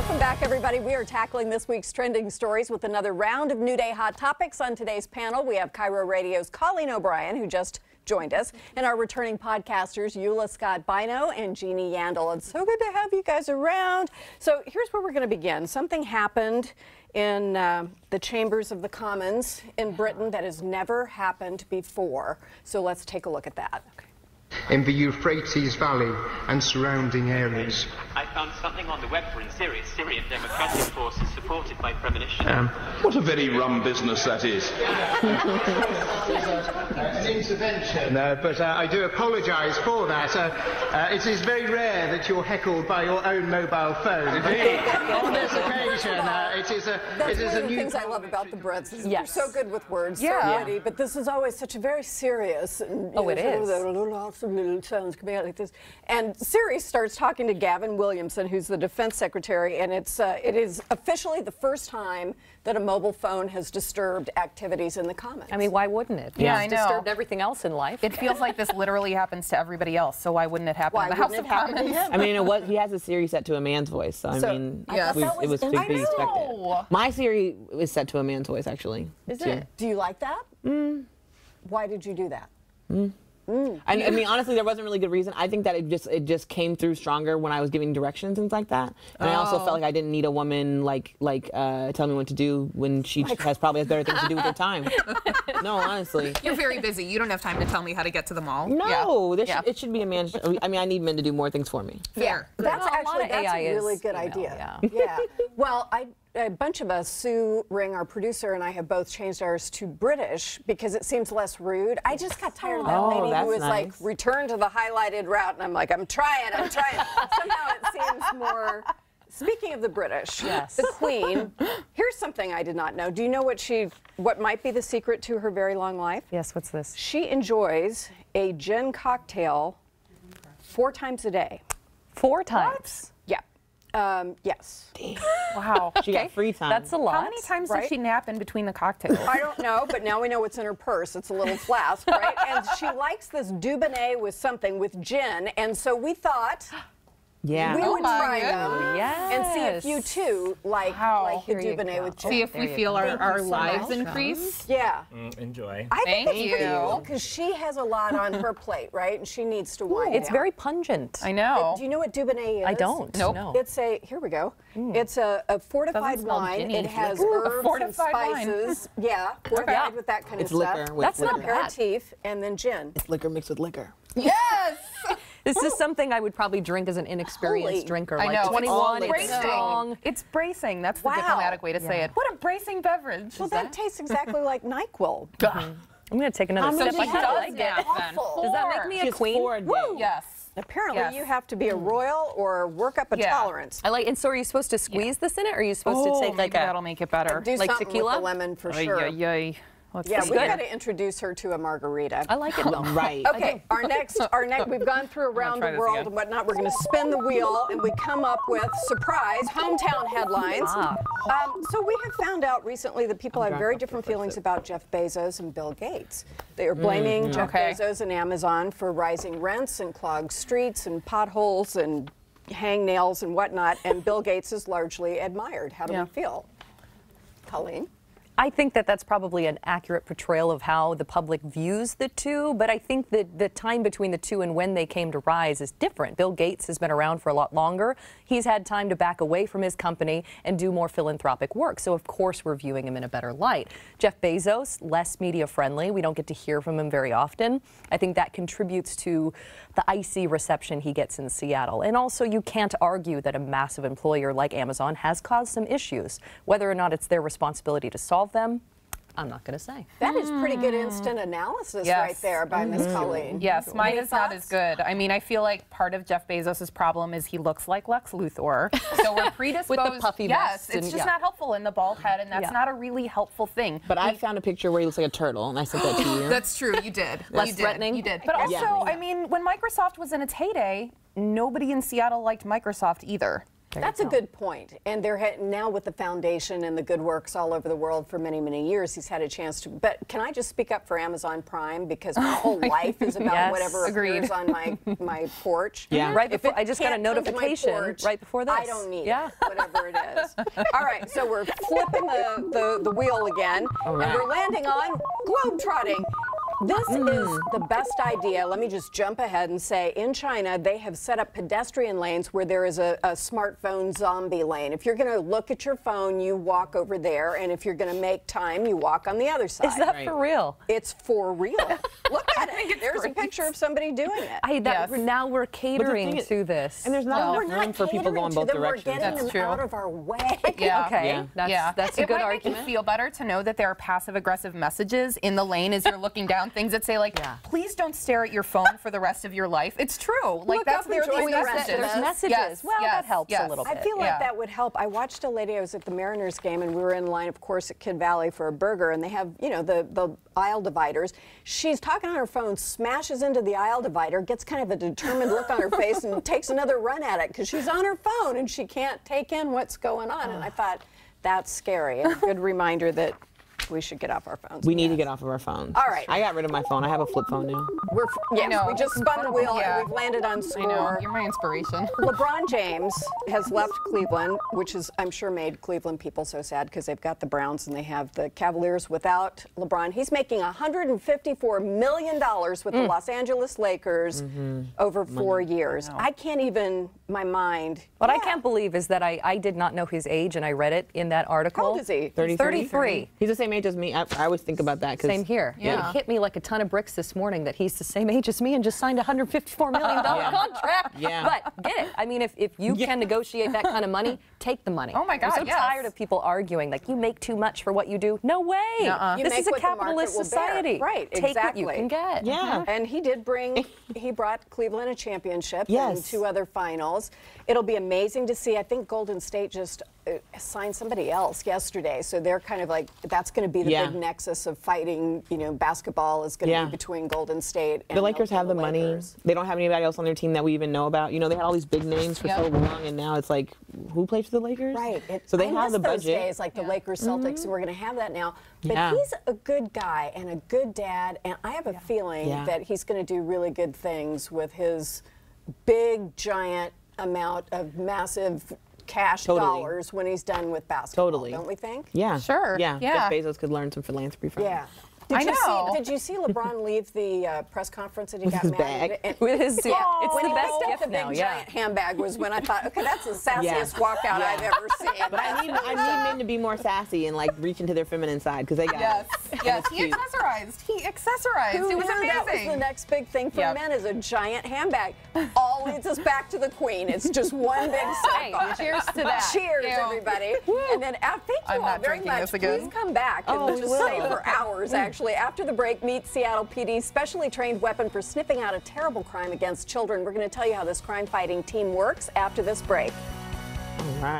Welcome back, everybody. We are tackling this week's trending stories with another round of New Day Hot Topics. On today's panel, we have KIRO Radio's Colleen O'Brien, who just joined us, and our returning podcasters, Eula Bynoe and Jeannie Yandel. It's so good to have you guys around. So here's where we're going to begin. Something happened in the chambers of the Commons in Britain that has never happened before. So let's take a look at that. In the Euphrates Valley and surrounding areas. I found something on the web for Syrian democratic forces supported by premonition. What a very rum business that is. An intervention, but I do apologise for that. It is very rare that you're heckled by your own mobile phone. On this occasion, it is a That's new... one of the things I love about the Brits. Is Yes. They're so good with words, Yeah. so witty, but this is always such a very serious. And, Oh, it is. Lots of little sounds coming out like this. And Siri starts talking to Gavin Williamson, who's the defense secretary, and it is officially the first time that a mobile phone has disturbed activities in the Commons. I mean, why wouldn't it? Yeah, I It's know. disturbed everything else in life. It feels like this literally happens to everybody else, so why wouldn't it happen Why in the House wouldn't of it happen to Commons? him? I mean, he has a Siri set to a man's voice, so I mean, Yes. I thought that it was was to be interesting. expected. My Siri is set to a man's voice, actually. Is too. it? Do you like that? Why did you do that? I mean, honestly, there wasn't really good reason. I think that it just came through stronger when I was giving directions and things like that. And I also felt like I didn't need a woman tell me what to do when she has better things to do with her time. No, honestly. You're very busy. You don't have time to tell me how to get to the mall. No, Yeah. it should be a man. I mean, I need men to do more things for me. Fair. That's Well, a lot actually of that's AI a really is good female, idea. yeah. Yeah. Well, a bunch of us, Sue Ring, our producer, and I have both changed ours to British because it seems less rude. I just got tired of that Oh, lady that's who was like, nice. return to the highlighted route, and I'm like, I'm trying. Somehow it seems more. Speaking of the British, Yes. the Queen. Here's something I did not know. Do you know what might be the secret to her very long life? Yes, what's this? She enjoys a gin cocktail 4 times a day. 4 times. Yeah. Yes. Wow. She got free time. That's a lot. How many times Right? does she nap in between the cocktails? I don't know, but now we know what's in her purse. It's a little flask, right? And she likes this Dubonnet with something, with gin. And so we thought Yeah. we would my try goodness. them Yes. and see if you too like the Here you Dubonnet go. with gin. See if we feel our so lives much. increase. Yeah. Enjoy. I think Thank it's pretty you. cool because she has a lot on her plate, right? And she needs to wind It's down. very pungent. I know. Do you know what Dubonnet is? I don't. Nope. No. It's here we go. It's a fortified Doesn't smell wine. ginny. It has Ooh, a herbs and fortified wine. spices. Yeah, fortified with that kind It's of stuff. liquor with That's not liquor. bad. Aperitif and then gin. It's liquor mixed with liquor. Yes! This is something I would probably drink as an inexperienced Holy- drinker. I Like know. 21, It's it's bracing. strong. It's bracing. That's the Wow. diplomatic way to say it. What a bracing beverage. Well, that tastes exactly like NyQuil. I'm going to take another many sip. I does kind of that like get? it. Awful. Does that make me a She's queen? 4 a day. Yes. Apparently, Yes. you have to be a royal or work up a Yeah. tolerance. I like. And so, are you supposed to squeeze this in it, or are you supposed to take like maybe that'll make it better. Do Like something tequila? with the lemon for sure. Yeah, It's we've good. got to introduce her to a margarita. I like it though. Right. Okay, our next, we've gone through around try the this world again. and whatnot. We're going to spin the wheel and we come up with surprise hometown headlines. So we have found out recently that people have very different feelings about Jeff Bezos and Bill Gates. They are blaming Jeff Okay. Bezos and Amazon for rising rents and clogged streets and potholes and hangnails and whatnot. And Bill Gates is largely admired. How do we feel? Colleen? I think that that's probably an accurate portrayal of how the public views the two, but I think that the time between the two and when they came to rise is different. Bill Gates has been around for a lot longer. He's had time to back away from his company and do more philanthropic work, so of course we're viewing him in a better light. Jeff Bezos, less media friendly. We don't get to hear from him very often. I think that contributes to the icy reception he gets in Seattle. And also, you can't argue that a massive employer like Amazon has caused some issues. Whether or not it's their responsibility to solve them, I'm not going to say. That is pretty good instant analysis right there by Miss Colleen. Yes, mine Any is not as good. I mean, I feel like part of Jeff Bezos' problem is he looks like Lex Luthor. So we're predisposed. With the puffy yes, vest it's and- just not helpful in the bald head, and that's not a really helpful thing. But I found a picture where he looks like a turtle, and I sent that to you. That's true, you did. Less threatening? You did. But also, I mean, when Microsoft was in its heyday, nobody in Seattle liked Microsoft either. That's a good point. And they're now with the foundation and the good works all over the world for many, many years, he's had a chance to. But can I just speak up for Amazon Prime, because my whole life is about whatever appears on my porch. Yeah. Right if before, I just got a notification porch, right before this. I don't need it, whatever it is. All right, so we're flipping the wheel again, and we're landing on globetrotting. This is the best idea. Let me just jump ahead and say, in China, they have set up pedestrian lanes where there is a smartphone zombie lane. If you're going to look at your phone, you walk over there, and if you're going to make time, you walk on the other side. Is that for real? It's for real. Look at it. There's a picture of somebody doing it. Now we're catering to this. And there's not enough room for people going both directions. We're getting them out of our way. Okay. That's a good argument. It might make you feel better to know that there are passive-aggressive messages in the lane as you're looking down. Things that say, like, please don't stare at your phone for the rest of your life. It's true. Like, that's there's messages. Yes, well, that helps a little bit. I feel like that would help. I watched a lady, I was at the Mariners game, and we were in line, of course, at Kid Valley for a burger, and they have, you know, the aisle dividers. She's talking on her phone, smashes into the aisle divider, gets kind of a determined look on her face, and takes another run at it because she's on her phone and she can't take in what's going on. And I thought, that's scary. And a good reminder that we should get off our phones. We need to get off of our phones. All right. I got rid of my phone. I have a flip phone now. We just spun the wheel and we've landed on score. I know. You're my inspiration. LeBron James has left Cleveland, which has, I'm sure, made Cleveland people so sad because they've got the Browns and they have the Cavaliers without LeBron. He's making $154 million with the Los Angeles Lakers over 4 years. I can't even, my mind. What I can't believe is that I did not know his age, and I read it in that article. How old is he? 33. He's the same age as me. I always think about that. Same here. Yeah. It hit me like a ton of bricks this morning that he's the same age as me and just signed a $154 million contract. But get it. I mean, if you can negotiate that kind of money, take the money. Oh my God, I'm so tired of people arguing like you make too much for what you do. No way. This is a capitalist society. Right, Take what you can get. Yeah. And he did he brought Cleveland a championship and 2 other finals. It'll be amazing to see. I think Golden State just signed somebody else yesterday, so they're kind of like, that's going to be the big nexus of fighting. You know, basketball is going to be between Golden State and the Lakers have the money. Lakers. They don't have anybody else on their team that we even know about. You know, they had all these big names for so long, and now it's like, who plays for the Lakers? Right. So they I have the miss those budget. days, like the Lakers, Celtics, and we're going to have that now. But he's a good guy and a good dad, and I have a feeling that he's going to do really good things with his big, giant amount of massive cash dollars when he's done with basketball. Don't we think? Yeah. Sure. Yeah. Jeff Bezos could learn some philanthropy from him. Did you see LeBron leave the press conference that he got his married? bag? With his, it's when the he best picked up gift the big now. giant handbag was when I thought, okay, that's the sassiest walkout I've ever seen. But I need men to be more sassy and like reach into their feminine side because they got it. Yes, he accessorized. Who it was knew amazing. that was the next big thing for men is a giant handbag. All leads us back to the Queen. It's just one big cycle. Cheers to that. Cheers, everybody. And then thank you all very much. Please come back and we'll just stay for hours, actually. After the break, meet Seattle PD's specially trained weapon for sniffing out a terrible crime against children. We're going to tell you how this crime-fighting team works after this break. All right.